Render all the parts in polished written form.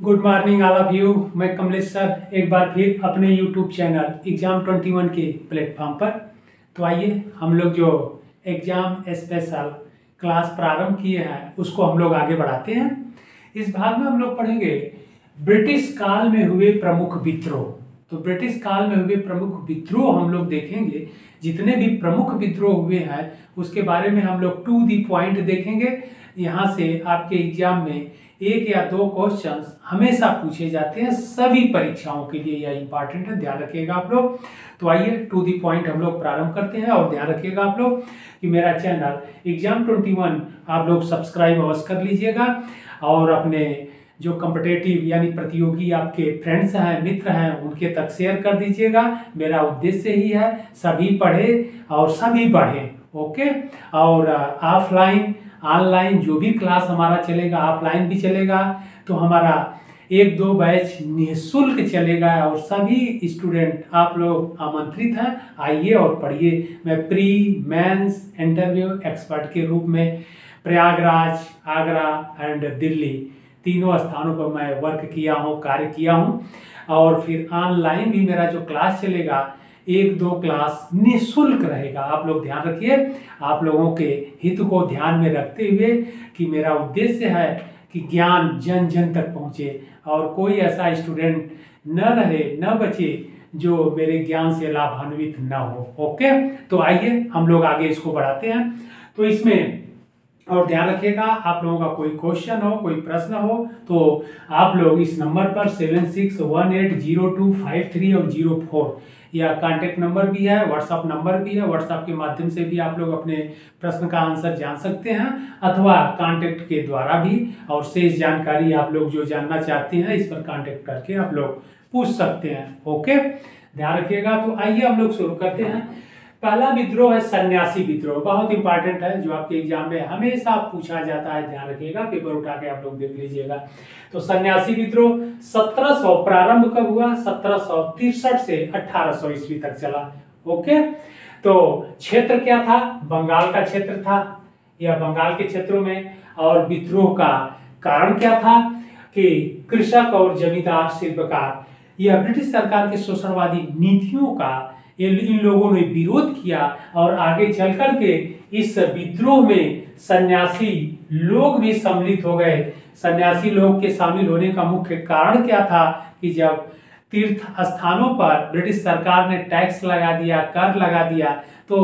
Good morning all of you. मैं Kamlesh sir एक बार फिर अपने यूट्यूब चैनल एग्जाम 21 के प्लेटफॉर्म पर। तो आइए हम लोग जो एग्जाम स्पेशल क्लास प्रारंभ किए हैं उसको हम लोग आगे बढ़ाते हैं। इस भाग में हम लोग पढ़ेंगे ब्रिटिश काल में हुए प्रमुख विद्रोह। तो ब्रिटिश काल में हुए प्रमुख विद्रोह हम लोग देखेंगे। जितने भी प्रमुख विद्रोह हुए हैं उसके बारे में हम लोग टू दी पॉइंट देखेंगे। यहाँ से आपके एग्जाम में एक या दो क्वेश्चंस हमेशा पूछे जाते हैं, सभी परीक्षाओं के लिए यह इंपॉर्टेंट है, ध्यान रखिएगा आप लोग। तो आइए टू दी पॉइंट हम लोग प्रारंभ करते हैं। और ध्यान रखिएगा आप लोग कि मेरा चैनल एग्जाम 21 आप लोग सब्सक्राइब अवश्य कर लीजिएगा और अपने जो कॉम्पिटेटिव यानी प्रतियोगी आपके फ्रेंड्स हैं, मित्र हैं, उनके तक शेयर कर दीजिएगा। मेरा उद्देश्य ही है सभी पढ़े और सभी बढ़े। ओके। और ऑफलाइन ऑनलाइन जो भी क्लास हमारा चलेगा, ऑफलाइन भी चलेगा, तो हमारा एक दो बैच निःशुल्क चलेगा और सभी स्टूडेंट आप लोग आमंत्रित हैं, आइए और पढ़िए। मैं प्री मेंस इंटरव्यू एक्सपर्ट के रूप में प्रयागराज, आगरा एंड दिल्ली तीनों स्थानों पर मैं वर्क किया हूँ, कार्य किया हूँ। और फिर ऑनलाइन भी मेरा जो क्लास चलेगा एक दो क्लास निःशुल्क रहेगा। आप लोग ध्यान रखिए, आप लोगों के हित को ध्यान में रखते हुए कि मेरा उद्देश्य है कि ज्ञान जन जन तक पहुँचे और कोई ऐसा स्टूडेंट न रहे, न बचे जो मेरे ज्ञान से लाभान्वित न हो। ओके। तो आइए हम लोग आगे इसको बढ़ाते हैं। तो इसमें और ध्यान रखिएगा, आप लोगों का कोई क्वेश्चन हो, कोई प्रश्न हो तो आप लोग इस नंबर पर 76180253 और 04 या कांटेक्ट नंबर भी है, व्हाट्सएप नंबर भी है। व्हाट्सएप के माध्यम से भी आप लोग अपने प्रश्न का आंसर जान सकते हैं अथवा कांटेक्ट के द्वारा भी। और शेष जानकारी आप लोग जो जानना चाहते हैं इस पर कांटेक्ट करके आप लोग पूछ सकते हैं। ओके, ध्यान रखिएगा। तो आइए हम लोग शुरू करते हैं। पहला विद्रोह है सन्यासी विद्रोह, बहुत इंपॉर्टेंट है, जो आपके एग्जाम में हमेशा पूछा जाता है। ध्यान रखिएगा, पेपर उठा के आप लोग देख लीजिएगा। तो सन्यासी विद्रोह 1700 प्रारंभ कब हुआ? 1763 से 1800 ईस्वी तक चला। ओके। तो क्षेत्र क्या था? बंगाल का क्षेत्र था, या बंगाल के क्षेत्रों में। और विद्रोह का कारण क्या था कि कृषक और जमींदार शिल्पकार, यह ब्रिटिश सरकार के शोषणवादी नीतियों का इन लोगों ने विरोध किया। और आगे चल करके इस विद्रोह में सन्यासी लोग भी सम्मिलित हो गए। सन्यासी लोग के शामिल होने का मुख्य कारण क्या था कि जब तीर्थ स्थानों पर ब्रिटिश सरकार ने टैक्स लगा दिया, कर लगा दिया, तो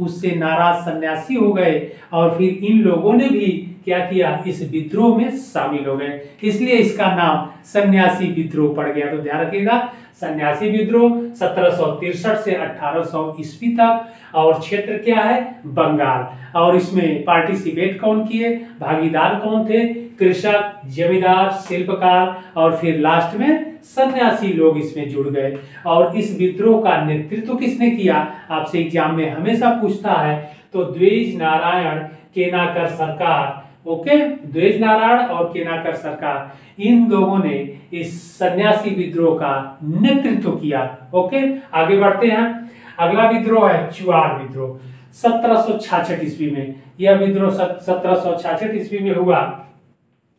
उससे नाराज सन्यासी हो गए और फिर इन लोगों ने भी क्या किया, इस विद्रोह में शामिल हो गए। इसलिए इसका नाम सन्यासी विद्रोह पड़ गया। तो ध्यान रखिएगा, सन्यासी विद्रोह 1763 से 1800 ईस्वी तक। और क्षेत्र क्या है? बंगाल। और इसमें पार्टिसिपेट कौन किए, भागीदार कौन थे? कृषक, जमींदार, शिल्पकार और फिर लास्ट में सन्यासी लोग इसमें जुड़ गए। और इस विद्रोह का नेतृत्व किसने किया? आपसे एग्जाम में हमेशा पूछता है। तो द्विज नारायण केनाकर सरकार। ओके, द्विज नारायण और केनाकर सरकार, इन लोगों ने इस सन्यासी विद्रोह का नेतृत्व किया। ओके, आगे बढ़ते हैं। अगला विद्रोह है चुआर विद्रोह 1766 ईस्वी में। यह विद्रोह 1766 ईस्वी में हुआ।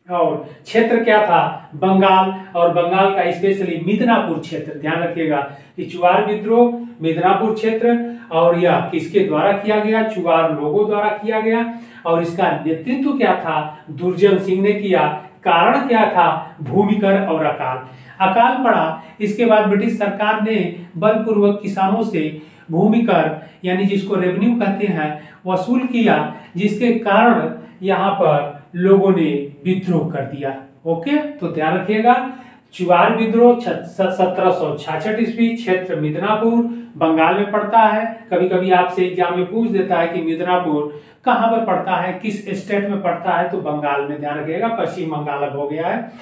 और क्षेत्र क्या था? बंगाल। और बंगाल का स्पेशली मिदनापुर क्षेत्र। ध्यान रखिएगा कि चुआर विद्रोह मिदनापुर क्षेत्र, और यह किसके द्वारा किया गया? चुआर लोगों द्वारा किया गया। और इसका नेतृत्व क्या था? दुर्जन सिंह ने किया। कारण क्या था? भूमिकर और अकाल पड़ा। इसके बाद ब्रिटिश सरकार ने बलपूर्वक किसानों से भूमिकर यानी जिसको रेवेन्यू कहते हैं वसूल किया, जिसके कारण यहाँ पर लोगों ने विद्रोह कर दिया। ओके, तो ध्यान रखिएगा, चुआर विद्रोह 1766 ईस्वी, क्षेत्र मिदनापुर, बंगाल में पड़ता है। कभी कभी आपसे एग्जाम में पूछ देता है कि मिदनापुर कहाँ पर पड़ता है, किस स्टेट में पड़ता है? तो बंगाल में। ध्यान रखिएगा, पश्चिम बंगाल अब हो गया है।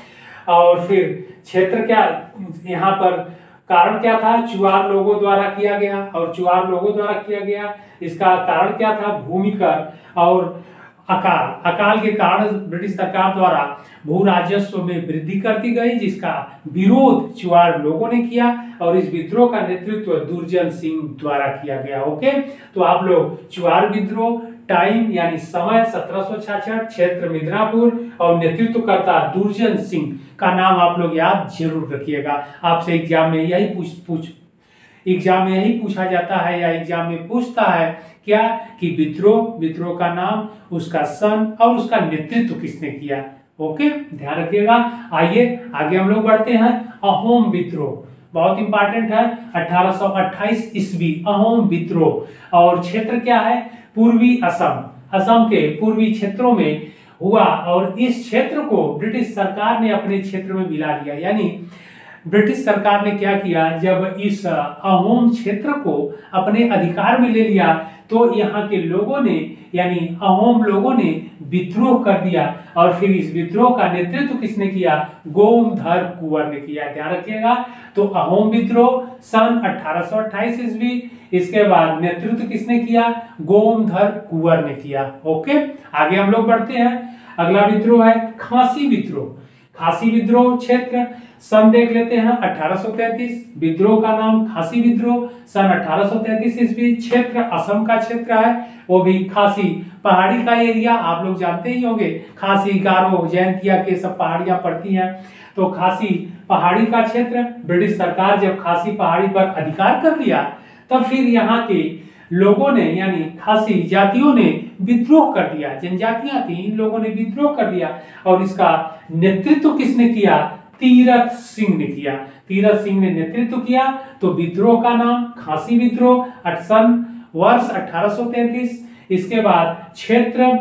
और फिर क्षेत्र क्या, यहाँ पर कारण क्या था? चुआर लोगों द्वारा किया गया। और चुआर लोगों द्वारा किया गया, इसका कारण क्या था? भूमिकर और अकाल के कारण ब्रिटिश सरकार द्वारा भू राजस्व में वृद्धि कर दी गई, जिसका विरोध चुआर लोगों ने किया। और इस विद्रोह का नेतृत्व दुर्जन सिंह द्वारा किया गया। ओके, तो आप लोग चुआर विद्रोह टाइम यानी समय 1766, क्षेत्र मिदनापुर और नेतृत्वकर्ता दुर्जन सिंह का नाम आप लोग याद जरूर रखिएगा। आपसे एग्जाम में यही पूछा जाता है या एग्जाम में पूछता है क्या कि विद्रोह का नाम, उसका सन और उसका नेतृत्व किसने किया। ओके, ध्यान रखिएगा। आइए आगे हम लोग बढ़ते हैं। अहोम विद्रोह बहुत इंपॉर्टेंट है। 1828 ईस्वी अहोम विद्रोह, और क्षेत्र क्या है, पूर्वी असम के पूर्वी क्षेत्रों में हुआ, और इस क्षेत्र को ब्रिटिश सरकार ने अपने क्षेत्र में मिला लिया। यानी ब्रिटिश सरकार ने क्या किया, जब इस अहोम क्षेत्र को अपने अधिकार में ले लिया तो यहाँ के लोगों ने यानी अहोम लोगों ने विद्रोह कर दिया, और फिर इस विद्रोह का नेतृत्व किसने किया, गोमधर कुंवर ने किया। ध्यान रखिएगा। तो अहोम विद्रोह सन 1828 ईस्वी, इसके बाद नेतृत्व किसने किया, गोमधर कुंवर ने किया। ओके, आगे हम लोग बढ़ते हैं। अगला विद्रोह है खासी विद्रोह। खासी विद्रोह क्षेत्र सन देख लेते हैं 1833, विद्रोह का नाम खासी विद्रोह, सन 1833 ईस्वी, क्षेत्र असम का क्षेत्र है, वो भी खासी पहाड़ी का एरिया, आप लोग जानते ही होंगे, खासी, गारो, जयंतिया के सब पहाड़ियां पड़ती हैं, तो खासी पहाड़ी का क्षेत्र। ब्रिटिश सरकार जब खासी पहाड़ी पर अधिकार कर लिया तब फिर यहाँ के लोगों ने यानी खासी जातियों ने विद्रोह कर दिया, जनजातियां थी, इन लोगों ने विद्रोह कर दिया, और इसका नेतृत्व किसने किया, तीरथ सिंह ने किया। तीरथ सिंह ने नेतृत्व किया, तो विद्रोह का नाम खासी विद्रोह, सन वर्ष 1833। इसके बाद क्षेत्र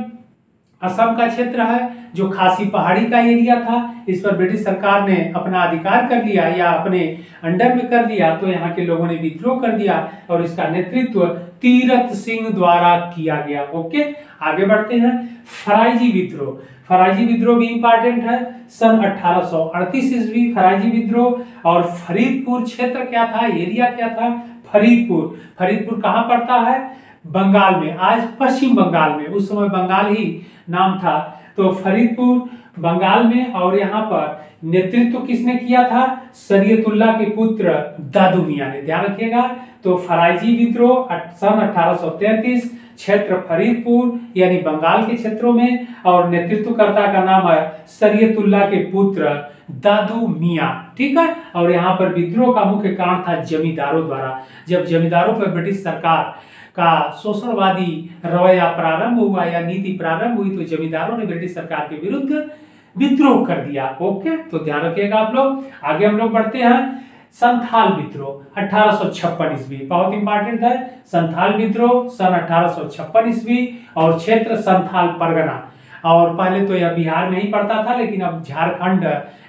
असम का क्षेत्र है, जो खासी पहाड़ी का एरिया था, इस पर ब्रिटिश सरकार ने अपना अधिकार कर लिया या अपने अंडर में कर लिया, तो यहाँ के लोगों ने विद्रोह कर दिया, और इसका नेतृत्व तीरथ सिंह द्वारा किया गया। ओके, आगे बढ़ते हैं। फराइजी विद्रोह, फराइजी विद्रोह भी इंपॉर्टेंट है, सन 1838 ईस्वी फराइजी विद्रोह, और फरीदपुर क्षेत्र क्या था, एरिया क्या था, फरीदपुर कहाँ पड़ता है, बंगाल में, आज पश्चिम बंगाल में, उस समय बंगाल ही नाम था, तो फरीदपुर बंगाल में, और यहाँ पर नेतृत्व किसने किया था, शरीयतुल्ला के पुत्र दादू मियां ने। ध्यान रखिएगा। तो फराइजी विद्रोह सन 1833, क्षेत्र फरीदपुर यानी बंगाल के क्षेत्रों में, और नेतृत्वकर्ता का नाम है शरीयतुल्ला के पुत्र दादू मियां। ठीक है, और यहाँ पर विद्रोह का मुख्य कारण था जमींदारों द्वारा। जब जमींदारों पर ब्रिटिश सरकार का शोषणवादी रवैया प्रारंभ हुआ या नीति प्रारंभ हुई, तो जमींदारों ने ब्रिटिश सरकार के विरुद्ध विद्रोह कर दिया। ओके, तो ध्यान रखिएगा आप लोग। आगे हम लोग बढ़ते हैं। संथाल विद्रोह 1856 ईस्वी, बहुत इंपॉर्टेंट है। संथाल विद्रोह सन 1856 ईस्वी, और क्षेत्र संथाल परगना, और पहले तो यह बिहार में ही पड़ता था, लेकिन अब झारखंड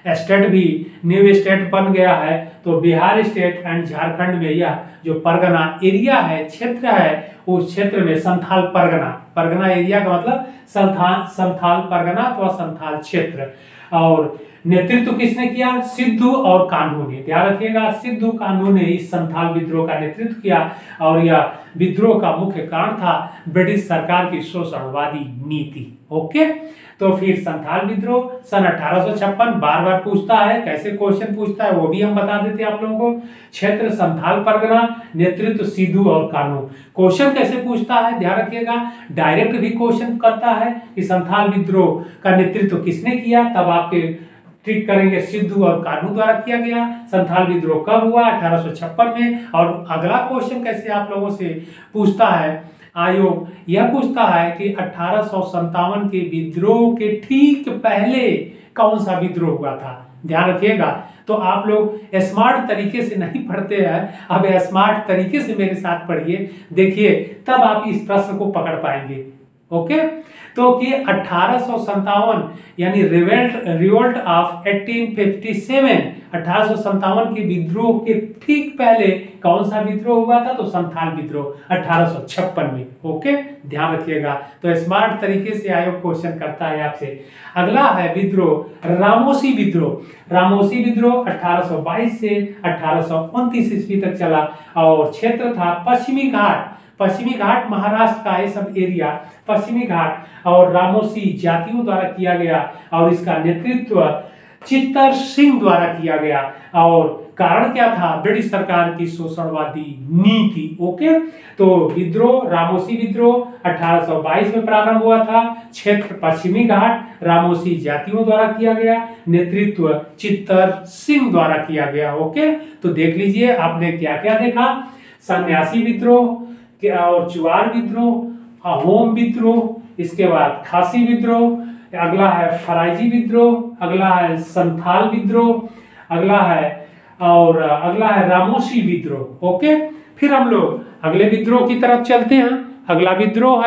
स्टेट भी न्यू स्टेट बन गया है, तो बिहार स्टेट एंड झारखंड में यह जो परगना एरिया है, क्षेत्र है, उस क्षेत्र में संथाल परगना एरिया का मतलब संथाल परगना अथवा संथाल क्षेत्र, और नेतृत्व किसने किया, सिद्धू और कान्हू ने। ध्यान रखिएगा, सिद्धू कान्हू ने इस संथाल विद्रोह का नेतृत्व किया, और यह विद्रोह का मुख्य कारण था ब्रिटिश सरकार की शोषणवादी नीति। ओके, तो फिर संथाल विद्रोह सन 1856, बार बार पूछता है, कैसे क्वेश्चन पूछता है वो भी हम बता देते हैं आप लोगों को। क्षेत्र संथाल परगना, नेतृत्व सिद्धू और कान्हू। क्वेश्चन कैसे पूछता है, ध्यान रखिएगा, डायरेक्ट भी क्वेश्चन करता है कि संथाल विद्रोह का नेतृत्व किसने किया, तब आपके ट्रिक करेंगे सिद्धू और कान्हू द्वारा किया गया। संथाल विद्रोह कब हुआ, 1856 में। और अगला क्वेश्चन कैसे आप लोगों से पूछता है, आयोग यह पूछता है कि 1857 के विद्रोह के ठीक पहले कौन सा विद्रोह हुआ था। ध्यान रखिएगा। तो आप लोग स्मार्ट तरीके से नहीं पढ़ते हैं, अब स्मार्ट तरीके से मेरे साथ पढ़िए, देखिए तब आप इस प्रश्न को पकड़ पाएंगे। ओके, तो कि 1857 यानी रिवोल्ट ऑफ 1857, 1857 के विद्रोह के ठीक पहले कौन सा विद्रोह हुआ था, तो संथाल विद्रोह 1856 में। ओके, ध्यान रखिएगा। तो स्मार्ट तरीके से आयोग क्वेश्चन करता है आपसे। अगला है विद्रोह रामोसी विद्रोह। रामोसी विद्रोह 1822 से 1829 ईस्वी तक चला, और क्षेत्र था पश्चिमी घाट महाराष्ट्र का ये सब एरिया, पश्चिमी घाट, और रामोसी जातियों द्वारा किया गया, और इसका नेतृत्व चित्तर सिंह द्वारा किया गया, और कारण क्या था? ब्रिटिश सरकार की शोषणवादी नीति। ओके, तो विद्रोह, रामोसी विद्रोह 1822 में प्रारंभ हुआ था। क्षेत्र पश्चिमी घाट, रामोसी जातियों द्वारा किया गया। नेतृत्व चित्तर सिंह द्वारा किया गया। ओके, तो देख लीजिए आपने क्या क्या देखा। सन्यासी विद्रोह और चुआर विद्रोह, अहोम विद्रोह, इसके बाद खासी विद्रोह, अगला है फराइजी विद्रोह, अगला है संथाल विद्रोह, अगला है रामोसी विद्रोह। ओके, फिर हम लोग अगले विद्रोह की तरफ चलते हैं। अगला विद्रोह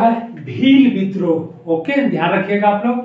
है भील विद्रोह। ओके, ध्यान रखिएगा आप लोग।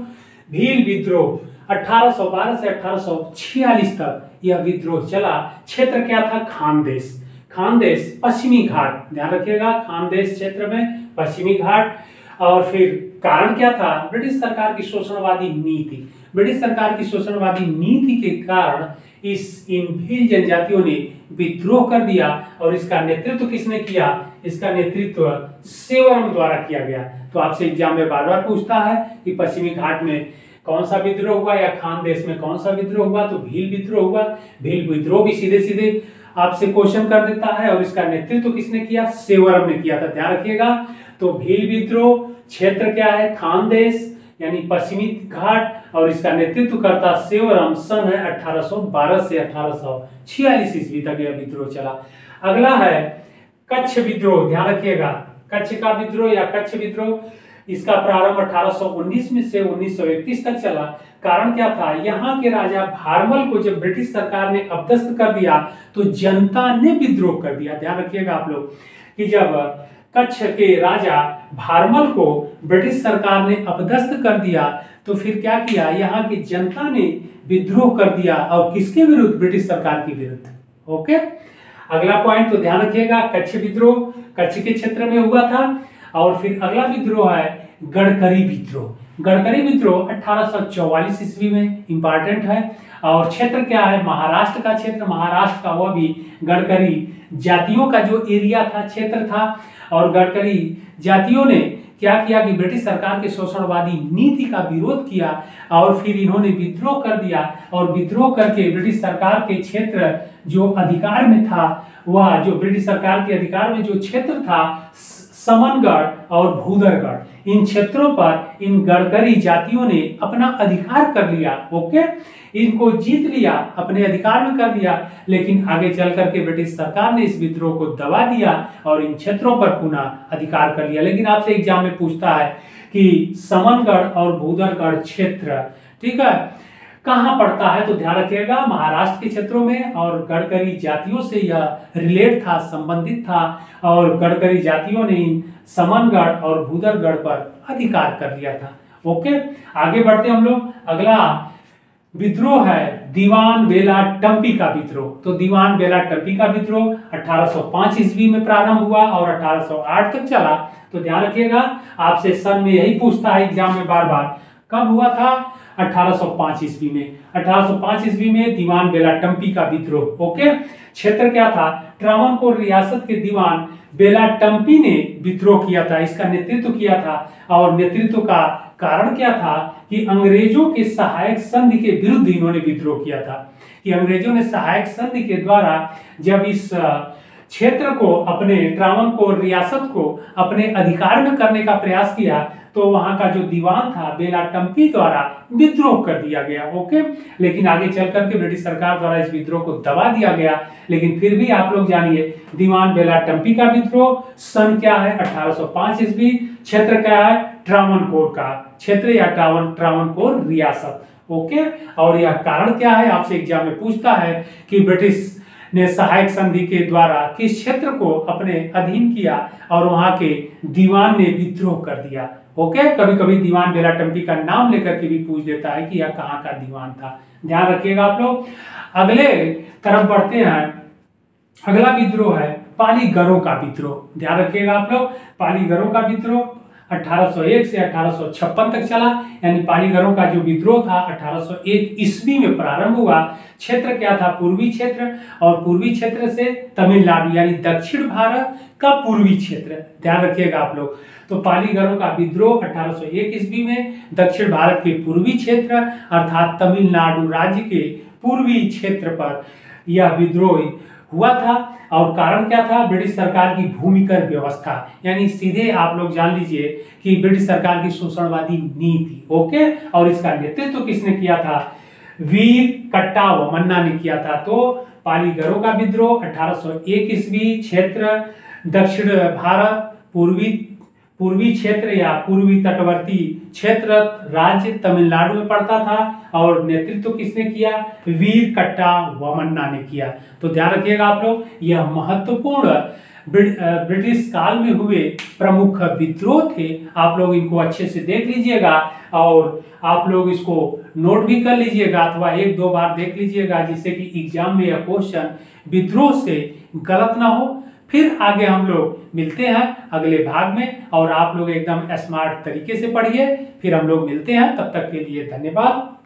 भील विद्रोह 1812 से 1846 तक यह विद्रोह चला। क्षेत्र क्या था? खानदेश। खानदेश पश्चिमी घाट, ध्यान रखिएगा, खानदेश क्षेत्र में पश्चिमी घाट। और फिर कारण क्या था? ब्रिटिश सरकार की शोषणवादी नीति। ब्रिटिश सरकार की शोषणवादी नीति के कारण इन भील जनजातियों ने विद्रोह कर दिया। और इसका नेतृत्व किसने किया? इसका नेतृत्व सेवरम द्वारा किया गया। तो आपसे एग्जाम में बार बार पूछता है कि पश्चिमी घाट में कौन सा विद्रोह हुआ या खानदेश में कौन सा विद्रोह हुआ? तो भील विद्रोह हुआ। भील विद्रोह भी सीधे सीधे आपसे क्वेश्चन कर देता है। और इसका नेतृत्व किसने किया? सेवरम ने किया था, ध्यान रखिएगा। तो भील विद्रोह क्षेत्र क्या है? खानदेश यानी पश्चिमी घाट, और इसका नेतृत्व करता सेवरम। सन है 1812 से 1846 ईस्वी तक यह विद्रोह चला। अगला है कच्छ विद्रोह, ध्यान रखिएगा, कच्छ का विद्रोह या कच्छ विद्रोह। इसका प्रारंभ 1819 में से 1931 तक चला। कारण क्या था? यहाँ के राजा भारमल को जब ब्रिटिश सरकार ने अपदस्थ कर दिया तो जनता ने विद्रोह कर दिया। ध्यान रखिएगा आप लोग कि जब कच्छ के राजा भारमल को ब्रिटिश सरकार ने अपदस्थ कर दिया तो फिर क्या किया? यहाँ की जनता ने विद्रोह कर दिया। और किसके विरुद्ध? ब्रिटिश सरकार के विरुद्ध। ओके, अगला पॉइंट तो ध्यान रखिएगा, कच्छ विद्रोह कच्छ के क्षेत्र में हुआ था। और फिर अगला विद्रोह है गडकरी विद्रोह। गडकरी विद्रोह 1844 ईस्वी में, इंपॉर्टेंट है। और क्षेत्र क्या है? महाराष्ट्र का क्षेत्र, महाराष्ट्र का वह भी गडकरी जातियों का जो एरिया था, क्षेत्र था। और गडकरी जातियों ने क्या किया कि ब्रिटिश सरकार के शोषणवादी नीति का विरोध किया। और फिर इन्होंने विद्रोह कर दिया। और विद्रोह करके ब्रिटिश सरकार के क्षेत्र जो अधिकार में था, वह जो ब्रिटिश सरकार के अधिकार में जो क्षेत्र था, समनगढ़ और भूदरगढ़, इन क्षेत्रों पर इन गडकरी जातियों ने अपना अधिकार कर लिया। ओके, इनको जीत लिया, अपने अधिकार में कर दिया। लेकिन आगे चल करके ब्रिटिश सरकार ने इस विद्रोह को दबा दिया और इन क्षेत्रों पर पुनः अधिकार कर लिया। लेकिन आपसे एग्जाम में पूछता है कि समनगढ़ और भूदरगढ़ क्षेत्र, ठीक है, कहां पड़ता है? तो ध्यान रखिएगा, महाराष्ट्र के क्षेत्रों में। और गडकरी जातियों से यह रिलेट था, संबंधित था। और गडकरी जातियों ने समनगढ़ और भूदरगढ़ पर अधिकार कर लिया था। ओके, आगे बढ़ते हम लोग। अगला विद्रोह है दीवान बेला टम्पी का विद्रोह। तो दीवान बेला टम्पी का विद्रोह 1805 ईस्वी में प्रारंभ हुआ और 1808 तक चला। तो ध्यान रखिएगा, आपसे सन में यही पूछता है एग्जाम में बार बार, कब हुआ था? 1805 ईस्वी में। 1805 ईस्वी में दीवान बेला टम्पी का विद्रोह। ओके, क्षेत्र क्या था? ट्रावनकोर रियासत के दीवान बेला टम्पी ने विद्रोह किया था, इसका नेतृत्व किया था। और नेतृत्व का कारण क्या था? कि अंग्रेजों के सहायक संधि के विरुद्ध इन्होंने विद्रोह किया था। कि अंग्रेजों ने सहायक संधि के द्वारा जब इस क्षेत्र को, अपने ट्रावनकोर रियासत को अपने अधिकार में करने का प्रयास किया, तो वहां का जो दीवान था बेला टम्पी द्वारा विद्रोह कर दिया गया। ओके, लेकिन आगे चल करके ब्रिटिश सरकार द्वारा इस विद्रोह को दबा दिया गया। लेकिन फिर भी आप लोग जानिए, दीवान बेला टम्पी का विद्रोह सन क्या है? 1805 ईस्वी। क्षेत्र क्या है? ट्रावनकोर का क्षेत्र या ट्रावनकोर रियासत। ओके, और यह कारण क्या है? आपसे एग्जाम में पूछता है कि ब्रिटिश ने सहायक संधि के द्वारा किस क्षेत्र को अपने अधीन किया और वहां के दीवान ने विद्रोह कर दिया। ओके, कभी कभी दीवान बेला टम्पी का नाम लेकर के भी पूछ देता है कि यह कहाँ का दीवान था। ध्यान रखिएगा आप लोग। अगले तरफ बढ़ते हैं। अगला विद्रोह है पालीगरों का विद्रोह। ध्यान रखिएगा आप लोग, पालीगरों का विद्रोह 1801 से 1856 तक चला, यानी पालीगरों का जो विद्रोह था 1801 ईस्वी में प्रारंभ हुआ। क्षेत्र क्या था? पूर्वी क्षेत्र, और पूर्वी क्षेत्र से तमिलनाडु यानी दक्षिण भारत का पूर्वी क्षेत्र, ध्यान रखिएगा आप लोग। तो पालीगरों का विद्रोह 1801 ईस्वी में दक्षिण भारत के पूर्वी क्षेत्र अर्थात तमिलनाडु राज्य के पूर्वी क्षेत्र पर यह विद्रोह हुआ था। और कारण क्या था? ब्रिटिश सरकार की भूमिकर व्यवस्था, यानी सीधे आप लोग जान लीजिए कि ब्रिटिश सरकार की शोषणवादी नीति। ओके, और इसका नेतृत्व किसने किया था? वीर कट्टाबोमन्ना ने किया था। तो पालीगरों का विद्रोह 1801 ईस्वी, क्षेत्र दक्षिण भारत, पूर्वी क्षेत्र या पूर्वी तटवर्ती क्षेत्र राज्य तमिलनाडु में पड़ता था, और नेतृत्व किसने किया? वीर कट्टाबोमन्ना ने किया। तो ध्यान रखिएगा आप लोग, यह महत्वपूर्ण ब्रिटिश काल में हुए प्रमुख विद्रोह थे। आप लोग इनको अच्छे से देख लीजिएगा और आप लोग इसको नोट भी कर लीजिएगा अथवा एक दो बार देख लीजिएगा, जिससे कि एग्जाम में यह क्वेश्चन विद्रोह से गलत ना हो। फिर आगे हम लोग मिलते हैं अगले भाग में, और आप लोग एकदम स्मार्ट तरीके से पढ़िए। फिर हम लोग मिलते हैं, तब तक के लिए धन्यवाद।